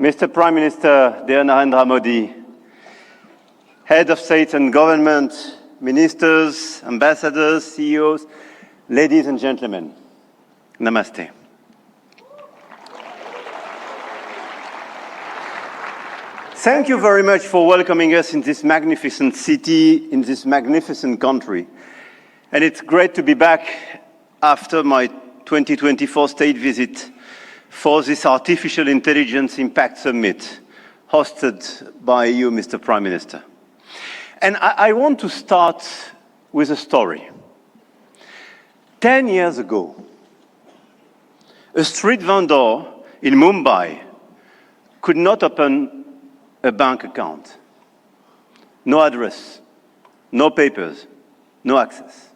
Mr. Prime Minister, dear Narendra Modi, Head of State and Government, Ministers, Ambassadors, CEOs, ladies and gentlemen, Namaste. Thank you very much for welcoming us in this magnificent city, in this magnificent country. And it's great to be back after my 2024 state visit for this Artificial Intelligence Impact Summit hosted by you, Mr. Prime Minister. And I want to start with a story. 10 years ago, a street vendor in Mumbai could not open a bank account. No address, no papers, no access.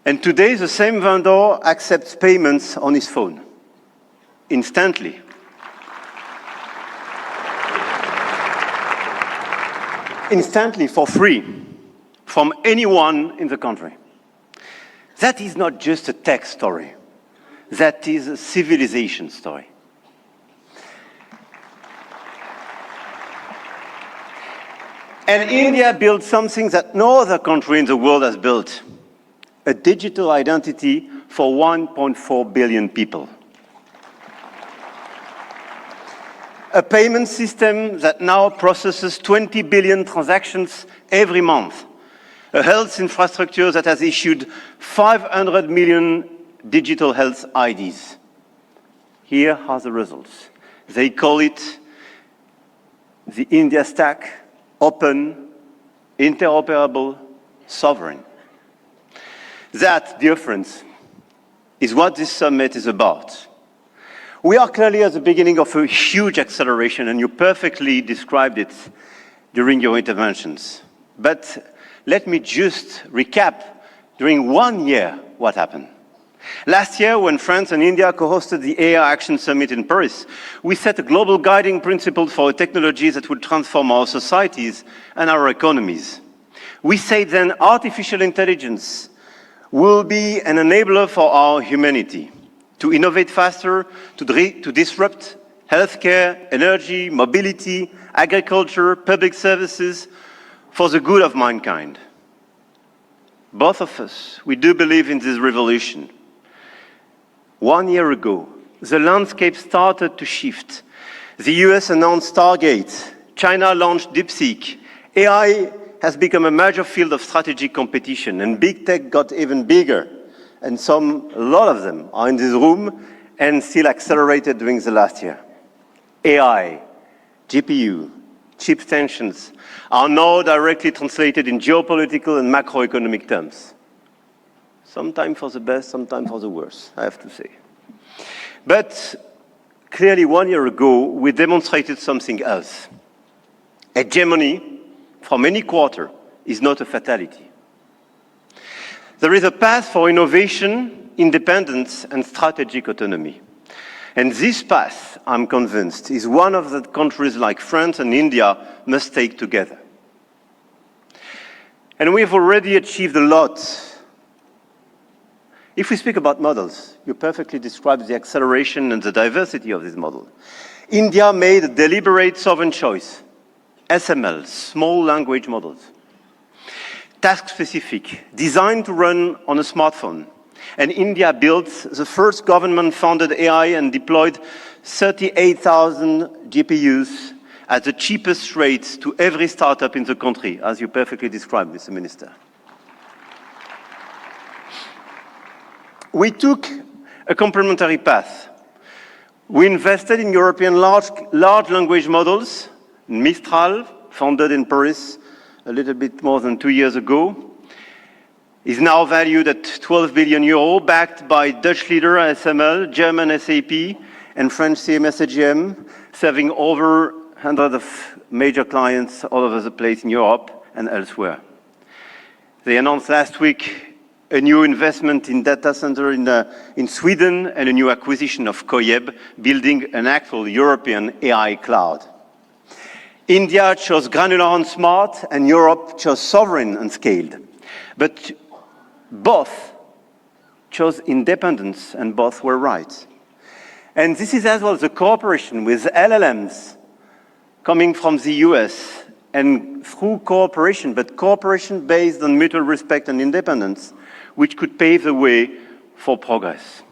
And today, the same vendor accepts payments on his phone, instantly. Instantly, for free, from anyone in the country. That is not just a tech story. That is a civilization story. And India built something that no other country in the world has built. A digital identity for 1.4 billion people. A payment system that now processes 20 billion transactions every month. A health infrastructure that has issued 500 million digital health IDs. Here are the results. They call it the India Stack, open, interoperable, sovereign. That, dear friends, is what this summit is about. We are clearly at the beginning of a huge acceleration, and you perfectly described it during your interventions. But let me just recap during 1 year what happened. Last year, when France and India co-hosted the AI Action Summit in Paris, we set a global guiding principle for technologies that would transform our societies and our economies. We said then artificial intelligence will be an enabler for our humanity to innovate faster, to disrupt healthcare, energy, mobility, agriculture, public services for the good of mankind. Both of us, we do believe in this revolution. 1 year ago, the landscape started to shift. The US announced Stargate, China launched DeepSeek, AI has become a major field of strategic competition, and big tech got even bigger. And a lot of them are in this room and still accelerated during the last year. AI, GPU, chip tensions are now directly translated in geopolitical and macroeconomic terms. Sometimes for the best, sometimes for the worst, I have to say. But clearly 1 year ago, we demonstrated something else. Hegemony from any quarter is not a fatality. There is a path for innovation, independence, and strategic autonomy. And this path, I'm convinced, is one of the countries like France and India must take together. And we've already achieved a lot. If we speak about models, you perfectly described the acceleration and the diversity of this model. India made a deliberate sovereign choice. SML, small language models. Task-specific, designed to run on a smartphone. And India built the first government-funded AI and deployed 38,000 GPUs at the cheapest rates to every startup in the country, as you perfectly described, Mr. Minister. We took a complementary path. We invested in European large language models. Mistral, founded in Paris a little bit more than 2 years ago, is now valued at 12 billion euro, backed by Dutch leader ASML, German SAP, and French CMS AGM, serving over 100 of major clients all over the place in Europe and elsewhere. They announced last week a new investment in data center in Sweden and a new acquisition of Koyeb, building an actual European AI cloud. India chose granular and smart, and Europe chose sovereign and scaled. But both chose independence, and both were right. And this is as well the cooperation with LLMs coming from the US, and through cooperation, but cooperation based on mutual respect and independence, which could pave the way for progress.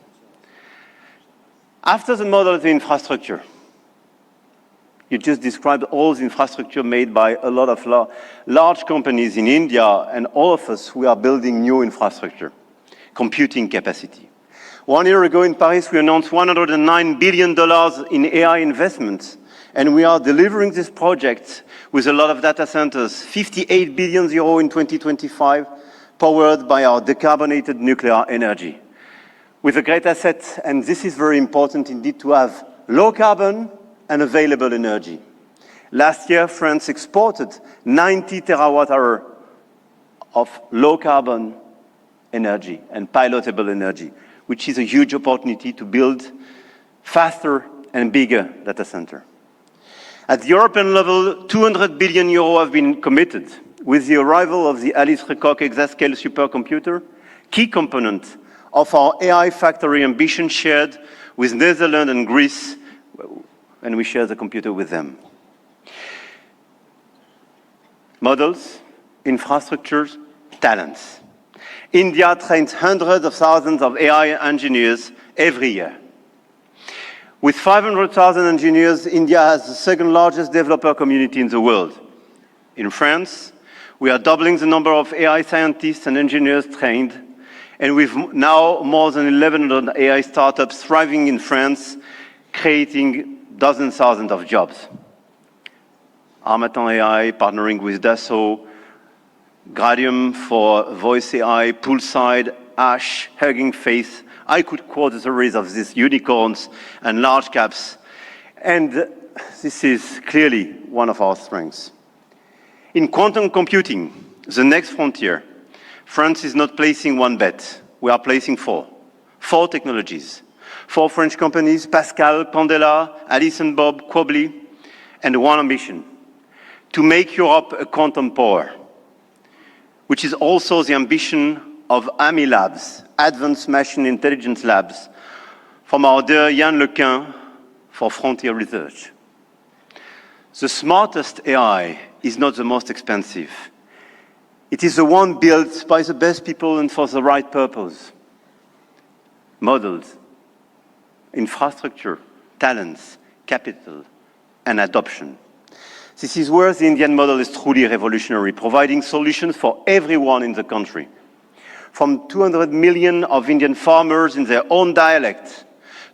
After the model of the infrastructure, you just described all the infrastructure made by a lot of large companies in India, and all of us, we are building new infrastructure, computing capacity. 1 year ago in Paris, we announced $109 billion in AI investments, and we are delivering this project with a lot of data centers, 58 billion euro in 2025, powered by our decarbonated nuclear energy. With a great asset, and this is very important indeed, to have low carbon and available energy. Last year, France exported 90 terawatt-hour of low carbon energy and pilotable energy, which is a huge opportunity to build faster and bigger data center. At the European level, 200 billion euro have been committed with the arrival of the Alice Lecoq exascale supercomputer, key component of our AI factory ambition shared with Netherlands and Greece, and we share the computer with them. Models, infrastructures, talents. India trains hundreds of thousands of AI engineers every year. With 500,000 engineers, India has the second largest developer community in the world. In France, we are doubling the number of AI scientists and engineers trained, and we've now more than 1,100 AI startups thriving in France, creating dozens, thousands of jobs. Harmattan AI partnering with Dassault, Gradium for voice AI, Poolside, Ash, Hugging Face. I could quote a series of these unicorns and large caps, and this is clearly one of our strengths. In quantum computing, the next frontier, France is not placing one bet. We are placing four technologies. 4 French companies, Pascal, Pandela, Alice and Bob, Quobly, and one ambition, to make Europe a quantum power, which is also the ambition of AMI Labs, Advanced Machine Intelligence Labs, from our dear Yann Lequin for Frontier Research. The smartest AI is not the most expensive. It is the one built by the best people and for the right purpose. Models, infrastructure, talents, capital, and adoption. This is where the Indian model is truly revolutionary, providing solutions for everyone in the country. From 200 million of Indian farmers in their own dialect,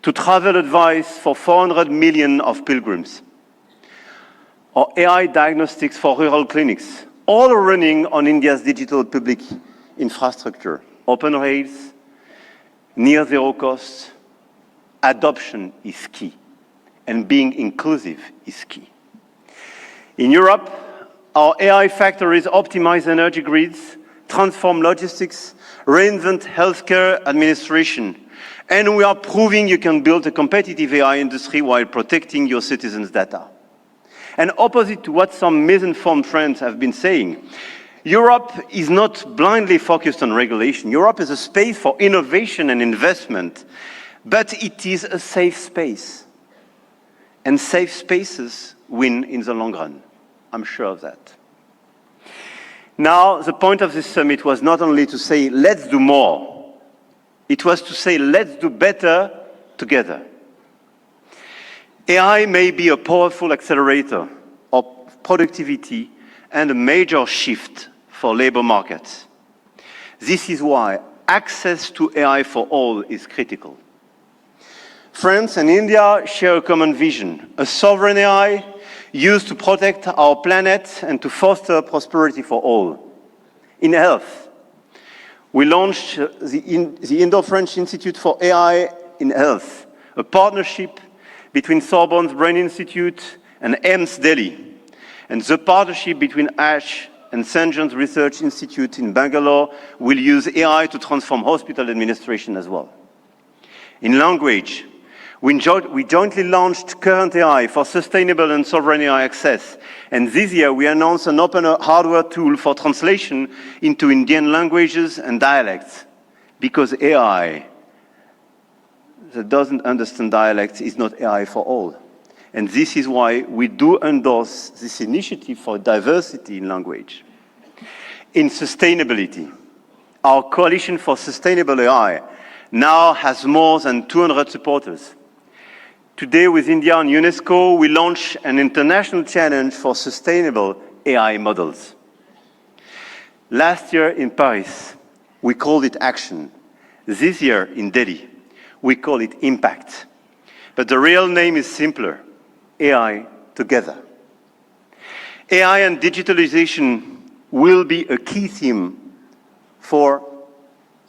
to travel advice for 400 million of pilgrims, or AI diagnostics for rural clinics, all running on India's digital public infrastructure. Open rails, near zero cost, adoption is key, and being inclusive is key. In Europe, our AI factories optimize energy grids, transform logistics, reinvent healthcare administration, and we are proving you can build a competitive AI industry while protecting your citizens' data. And opposite to what some misinformed friends have been saying, Europe is not blindly focused on regulation. Europe is a space for innovation and investment, but it is a safe space. And safe spaces win in the long run. I'm sure of that. Now, the point of this summit was not only to say, let's do more. It was to say, let's do better together. AI may be a powerful accelerator of productivity and a major shift for labor markets. This is why access to AI for all is critical. France and India share a common vision, a sovereign AI used to protect our planet and to foster prosperity for all. In health, we launched the Indo-French Institute for AI in Health, a partnership between Sorbonne's Brain Institute and AIIMS Delhi, and the partnership between ASH and St. John's Research Institute in Bangalore will use AI to transform hospital administration as well. In language, we jointly launched Current AI for sustainable and sovereign AI access. And this year, we announced an open hardware tool for translation into Indian languages and dialects. Because AI, that doesn't understand dialects is not AI for all. And this is why we do endorse this initiative for diversity in language. In sustainability, our Coalition for Sustainable AI now has more than 200 supporters. Today, with India and UNESCO, we launch an international challenge for sustainable AI models. Last year in Paris, we called it action. This year in Delhi, we call it impact. But the real name is simpler: AI together. AI and digitalization will be a key theme for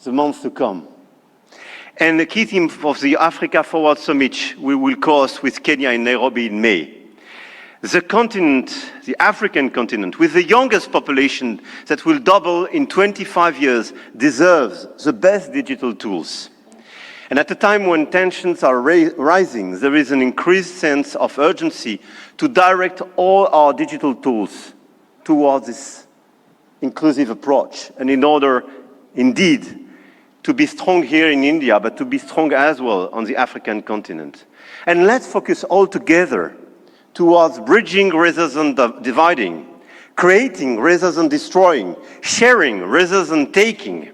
the months to come. And the key theme of the Africa Forward Summit we will host with Kenya in Nairobi in May. The continent, the African continent, with the youngest population that will double in 25 years, deserves the best digital tools. And at a time when tensions are rising, there is an increased sense of urgency to direct all our digital tools towards this inclusive approach. And in order, indeed, to be strong here in India, but to be strong as well on the African continent. And let's focus all together towards bridging rather than dividing, creating rather than destroying, sharing rather than taking.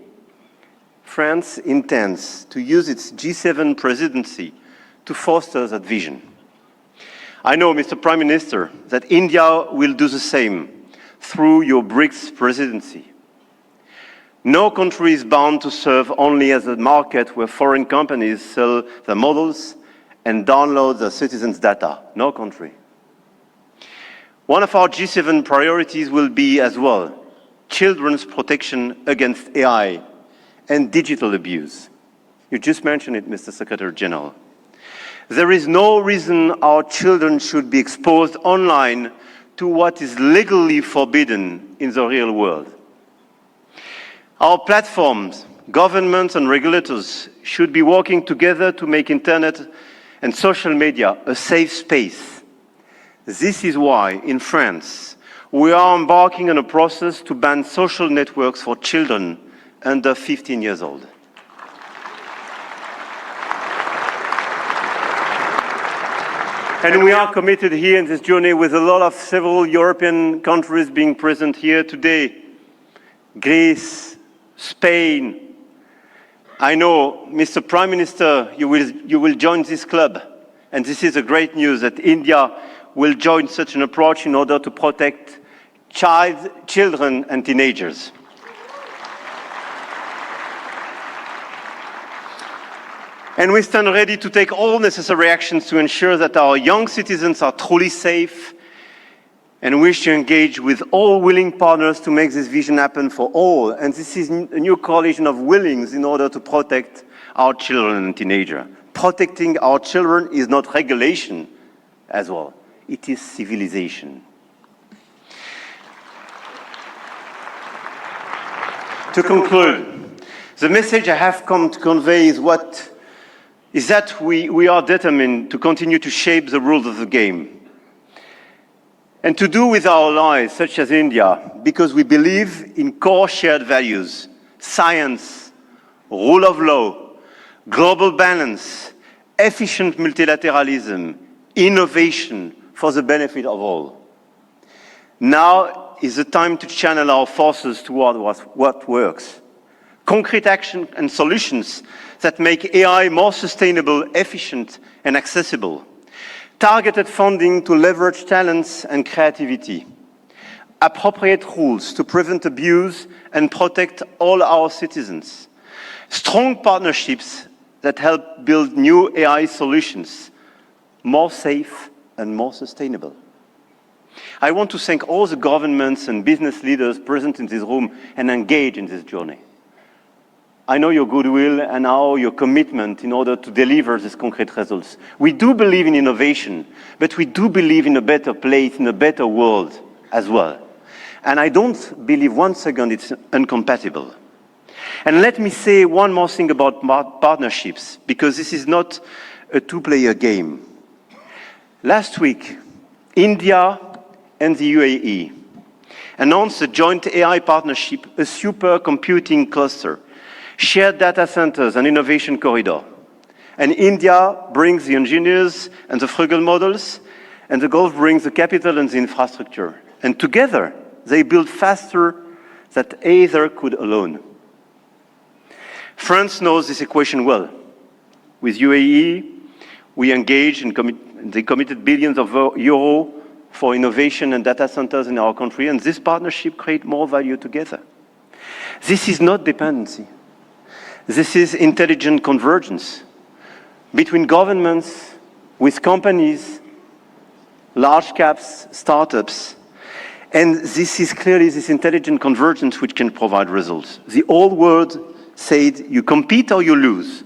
France intends to use its G7 presidency to foster that vision. I know, Mr. Prime Minister, that India will do the same through your BRICS presidency. No country is bound to serve only as a market where foreign companies sell their models and download their citizens' data. No country. One of our G7 priorities will be as well children's protection against AI and digital abuse. You just mentioned it, Mr. Secretary General. There is no reason our children should be exposed online to what is legally forbidden in the real world. Our platforms, governments and regulators should be working together to make internet and social media a safe space. This is why, in France, we are embarking on a process to ban social networks for children under 15 years old. And we are committed here in this journey with a lot of several European countries being present here today. Greece, Spain. I know, Mr. Prime Minister, you will join this club. And this is a great news that India will join such an approach in order to protect children and teenagers. And we stand ready to take all necessary actions to ensure that our young citizens are truly safe, and wish to engage with all willing partners to make this vision happen for all. And this is a new coalition of willings in order to protect our children and teenagers. Protecting our children is not regulation as well. It is civilization. To conclude, the message I have come to convey is that we are determined to continue to shape the rules of the game. And to do with our allies, such as India, because we believe in core shared values: science, rule of law, global balance, efficient multilateralism, innovation for the benefit of all. Now is the time to channel our forces toward what works. Concrete action and solutions that make AI more sustainable, efficient, and accessible. Targeted funding to leverage talents and creativity. Appropriate rules to prevent abuse and protect all our citizens. Strong partnerships that help build new AI solutions, more safe and more sustainable. I want to thank all the governments and business leaders present in this room and engaged in this journey. I know your goodwill and now your commitment in order to deliver these concrete results. We do believe in innovation, but we do believe in a better place, in a better world as well. And I don't believe one second it's incompatible. And let me say one more thing about partnerships, because this is not a two-player game. Last week, India and the UAE announced a joint AI partnership, a supercomputing cluster, shared data centers and innovation corridor. And India brings the engineers and the frugal models, and the Gulf brings the capital and the infrastructure. And together, they build faster than either could alone. France knows this equation well. With UAE, we engaged and they committed billions of euros for innovation and data centers in our country, and this partnership creates more value together. This is not dependency. This is intelligent convergence between governments, with companies, large caps, startups, and this is clearly this intelligent convergence which can provide results. The old world said you compete or you lose.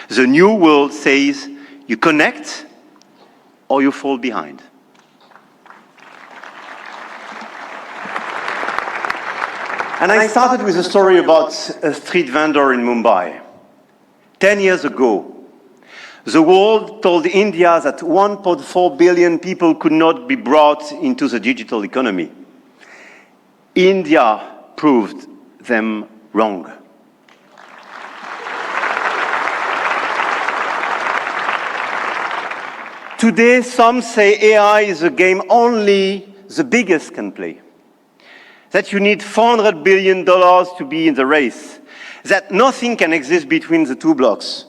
The new world says you connect or you fall behind. And I started with a story about a street vendor in Mumbai. 10 years ago, the world told India that 1.4 billion people could not be brought into the digital economy. India proved them wrong. Today, some say AI is a game only the biggest can play. That you need $400 billion to be in the race. That nothing can exist between the two blocks.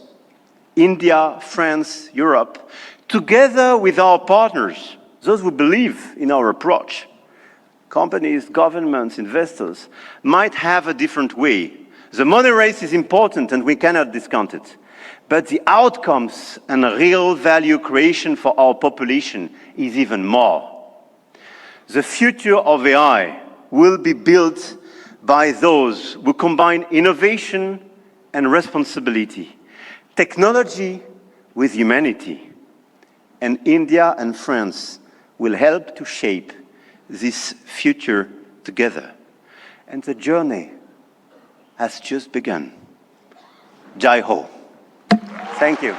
India, France, Europe, together with our partners, those who believe in our approach, companies, governments, investors, might have a different way. The money race is important and we cannot discount it. But the outcomes and real value creation for our population is even more. The future of AI will be built by those who combine innovation and responsibility, technology with humanity. And India and France will help to shape this future together. And the journey has just begun. Jai Ho. Thank you.